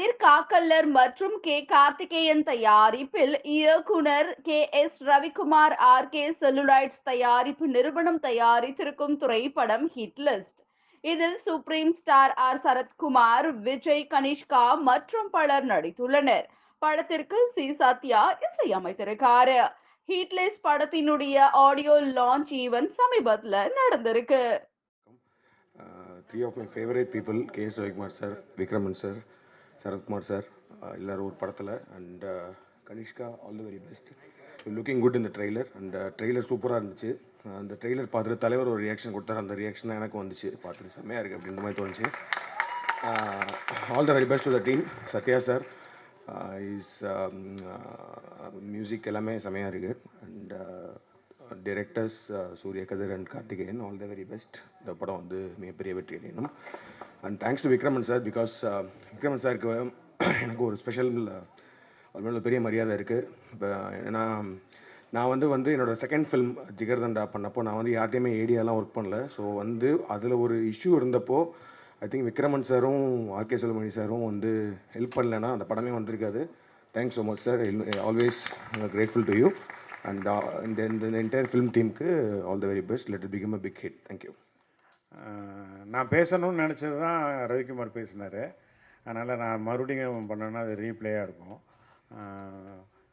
அமீர் காக்கல்லர் மற்றும் கே கார்த்திகேயன் தயாரிப்பில் இயக்குனர் எஸ் ரவிக்குமார் கே செல்லுலாய்ட்ஸ் தயாரிப்பு நிறுவனம் தயாரித்திருக்கும் திரைப்படம் ஹிட் லிஸ்ட். இதில் சுப்ரீம் ஸ்டார் சரத்குமார், விஜய், கனிஷ்கா மற்றும் பலர் நடித்துள்ளனர். படத்திற்கு சத்யா இசையமைத்திருக்காரு. ஹிட் லிஸ்ட் படத்தினுடைய ஆடியோ லான்ச் ஈவென்ட் சமீபத்துல நடந்திருக்கு. Three of my favorite people, K.S. Ravikumar sir, Vikraman sir, Sarathkumar sir, எல்லாரும் ஒரு படத்தில் and Kanishka all the very best. Looking good இந்த ட்ரெய்லர் அண்ட் ட்ரெய்லர் சூப்பராக இருந்துச்சு. அந்த ட்ரெய்லர் பார்த்துட்டு தலைவர் ஒரு ரியாக்ஷன் கொடுத்தாரு. அந்த ரியாக்ஷன் தான் எனக்கு வந்துச்சு. பார்த்துட்டு செம்மையாக இருக்குது அப்படின்ற மாதிரி தோணுச்சு. All the very best to the team. Sathya sir is music எல்லாமே செம்மையாக இருக்குது. And directors Surya Kathir and Karthikeyan, all the very best. இந்த படம் வந்து மிகப்பெரிய வெற்றி அடையணும். And thanks to Vikraman sir, because Vikraman சாருக்கு எனக்கு ஒரு ஸ்பெஷல் ஒரு பெரிய மரியாதை இருக்குது. இப்போ ஏன்னா நான் வந்து என்னோடய செகண்ட் ஃபிலிம் ஜிகர்தண்டா பண்ணப்போ நான் வந்து யார்ட்டையுமே ஏடியாலாம் ஒர்க் பண்ணல. ஸோ வந்து அதில் ஒரு இஷ்யூ இருந்தப்போ ஐ திங்க் விக்ரமன் சாரும் கே செல்வமணி சாரும் வந்து ஹெல்ப் பண்ணலைன்னா அந்த படமே வந்திருக்காது. Thanks so much sir. Always grateful to you. And இந்த என்டையர் ஃபிலிம் டீமுக்கு all the very best. Let it become a big hit. Thank you. நான் பேசணும்னு நினச்சது தான் ரவிக்குமார் பேசினார். அதனால் நான் மறுபடியும் பண்ணேன்னா அது ரீப்ளேயாக இருக்கும்.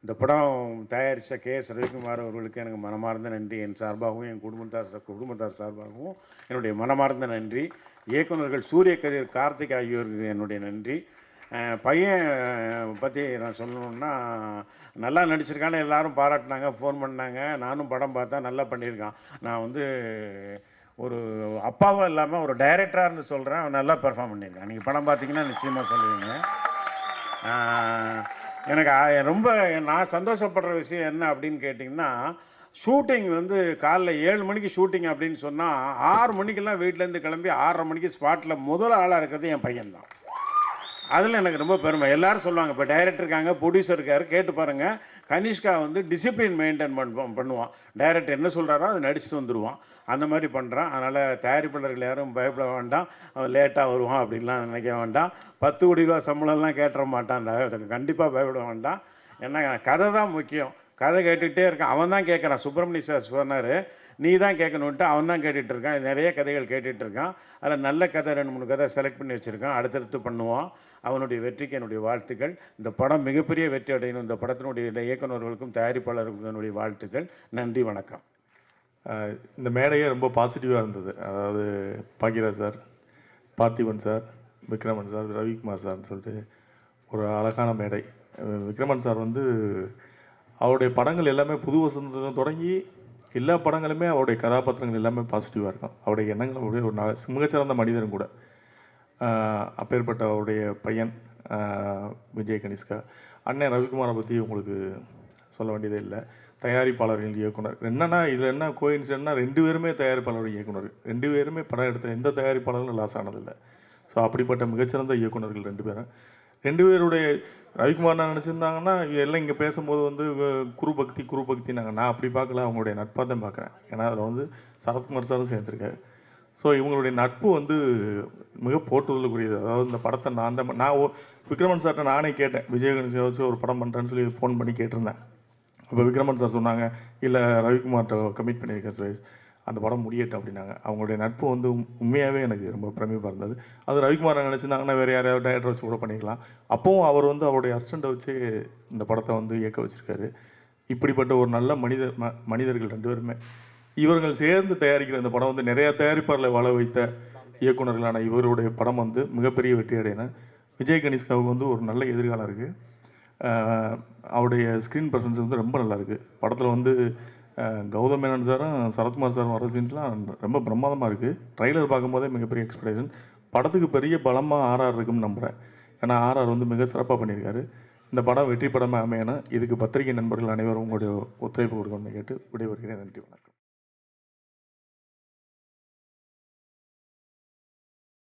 இந்த படம் தயாரித்த எஸ் ரவிக்குமார் அவர்களுக்கு எனக்கு மனமார்ந்த நன்றி. என் சார்பாகவும் என் குடும்பத்தார் சார்பாகவும் என்னுடைய மனமார்ந்த நன்றி. இயக்குநர்கள் சூர்யா கதிர், கார்த்திக் ஆகியோருக்கு என்னுடைய நன்றி. பையன் பற்றி நான் சொல்லணுன்னா, நல்லா நடிச்சிருக்கான்னு எல்லோரும் பாராட்டினாங்க, ஃபோன் பண்ணாங்க. நானும் படம் பார்த்தா நல்லா பண்ணியிருக்கான். நான் வந்து ஒரு அப்பாவும் இல்லாமல் ஒரு டைரக்டராக இருந்து சொல்கிறேன், அவன் நல்லா பெர்ஃபார்ம் பண்ணியிருக்கான். நீங்கள் படம் பார்த்தீங்கன்னா நிச்சயமாக சொல்லுவீங்க. எனக்கு ரொம்ப நான் சந்தோஷப்படுற விஷயம் என்ன அப்படின்னு கேட்டிங்கன்னா, ஷூட்டிங் வந்து காலைல 7 மணிக்கு ஷூட்டிங் அப்படின்னு சொன்னால் 6 மணிக்கெல்லாம் வீட்டிலேருந்து கிளம்பி 6:30 மணிக்கு ஸ்பாட்டில் முதல் ஆளாக இருக்கிறது என் பையன்தான். அதில் எனக்கு ரொம்ப பெருமை. எல்லோரும் சொல்லுவாங்க, இப்போ டைரக்டர் இருக்காங்க, ப்ரொடியூசர் இருக்கார், கேட்டு பாருங்கள். கனிஷ்கா வந்து டிசிப்ளின் மெயின்டைன் பண்ணுவான். டைரக்டர் என்ன சொல்கிறாரோ அதை நடிச்சுட்டு வந்துடுவான். அந்த மாதிரி பண்ணுறான். அதனால் தயாரிப்பாளர்கள் யாரும் பயப்பட வேண்டாம், அவன் லேட்டாக வருவான் அப்படின்லாம் நினைக்க வேண்டாம். 10 கோடி ரூபா சம்பளம்லாம் கேட்டுற மாட்டான். கண்டிப்பாக பயப்பட வேண்டாம். ஏன்னா கதை தான் முக்கியம். கதை கேட்டுகிட்டே இருக்கான். அவன் தான் கேட்குறான். சுப்பிரமணிய சார் சொன்னார், நீ தான் கேட்கணுன்ட்டு அவன் தான் கேட்டுகிட்டு இருக்கான். நிறைய கதைகள் கேட்டுகிட்டு இருக்கான். அதில் நல்ல கதை 2-3 கதை செலக்ட் பண்ணி வச்சுருக்கான். அடுத்தடுத்து பண்ணுவான். அவனுடைய வெற்றிக்கு என்னுடைய வாழ்த்துக்கள். இந்த படம் மிகப்பெரிய வெற்றி அடையணும். இந்த படத்தினுடைய இயக்குநர்களுக்கும் தயாரிப்பாளர்களுக்கும் என்னுடைய வாழ்த்துக்கள். நன்றி, வணக்கம். இந்த மேடையே ரொம்ப பாசிட்டிவாக இருந்தது. அதாவது Bhagyaraj sir, Parthiban sir, Vikraman sir, Ravikumar சார்னு சொல்லிட்டு ஒரு அழகான மேடை. விக்ரமன் சார் வந்து அவருடைய படங்கள் எல்லாமே புது வசந்தம் தொடங்கி எல்லா படங்களுமே அவருடைய கதாபாத்திரங்கள் எல்லாமே பாசிட்டிவாக இருக்கும். அவருடைய எண்ணங்கள் அவருடைய ஒரு மிகச்சிறந்த மனிதரும் கூட. அப்பேற்பட்ட அவருடைய பையன் விஜய், கனிஷ்கா, அண்ணன் ரவிக்குமாரை பற்றி உங்களுக்கு சொல்ல வேண்டியதே இல்லை. தயாரிப்பாளர்கள், இயக்குனர். என்னென்னா இதில் என்ன கோயின்சிடென்ட்னா 2 பேருமே தயாரிப்பாளர், இயக்குனர் 2 பேருமே படம் எடுத்த எந்த தயாரிப்பாளர்களும் லாஸ் ஆனதில்லை. ஸோ அப்படிப்பட்ட மிகச்சிறந்த இயக்குனர்கள் 2 பேரும். 2 பேருடைய ரவிக்குமார் நான் நினச்சிருந்தாங்கன்னா எல்லாம் இங்கே பேசும்போது வந்து குரு பக்தி நான் அப்படி பார்க்கல, அவங்களுடைய நட்பாக தான் பார்க்குறேன். ஏன்னா அதில் வந்து சரத்குமார் சாரும் சேர்ந்துருக்காரு. ஸோ இவங்களுடைய நட்பு வந்து மிக போற்றுதலுக்குரியது. அதாவது இந்த படத்தை நான் விக்ரமன் சார்கிட்ட நானே கேட்டேன், விஜய் கணேசை வச்சு ஒரு படம் பண்ணுறேன்னு சொல்லி ஃபோன் பண்ணி கேட்டிருந்தேன். அப்போ விக்ரமன் சார் சொன்னாங்க, இல்லை ரவிக்குமார்கிட்ட கமிட் பண்ணியிருக்கேன் சார், அந்த படம் முடியட்டும் அப்படின்னாங்க. அவங்களுடைய நட்பு வந்து உண்மையாகவே எனக்கு ரொம்ப பிரமிப்பாக இருந்தது. அது ரவிக்குமாரை நினச்சிருந்தாங்கன்னா வேறு யாரையாவது டைரக்டர் வச்சு கூட பண்ணிக்கலாம். அப்போவும் அவர் வந்து அவருடைய அசிஸ்டண்ட்டை வச்சு இந்த படத்தை வந்து இயக்க வச்சுருக்காரு. இப்படிப்பட்ட ஒரு நல்ல மனிதர்கள் 2 பேருமே. இவர்கள் சேர்ந்து தயாரிக்கிற இந்த படம் வந்து நிறையா தயாரிப்பாளர்களை வாழ வைத்த இயக்குநர்களான இவருடைய படம் வந்து மிகப்பெரிய வெற்றி அடையின. விஜய் கனிஷ்காவுக்கு வந்து ஒரு நல்ல எதிர்காலம் இருக்குது. அவருடைய ஸ்க்ரீன் ப்ரெசன்ஸ் வந்து ரொம்ப நல்லாயிருக்கு. படத்தில் வந்து கௌதம் மேனன் சாரும் சரத்குமார் சாரும் வர சீன்ஸ்லாம் ரொம்ப பிரமாதமாக இருக்குது. ட்ரைலர் பார்க்கும்போதே மிகப்பெரிய எக்ஸ்பெக்டேஷன். படத்துக்கு பெரிய பலமாக ஆர்ஆர் இருக்குன்னு நம்புகிறேன். ஏன்னா ஆர்ஆர் வந்து மிக சிறப்பாக பண்ணியிருக்காரு. இந்த படம் வெற்றி படமாக அமையணும். இதுக்கு பத்திரிகை நண்பர்கள் அனைவரும் உங்களுடைய ஒத்துழைப்பு கொடுக்கணும்னு கேட்டு விடைபெறுகிறேன். நன்றி, வணக்கம்.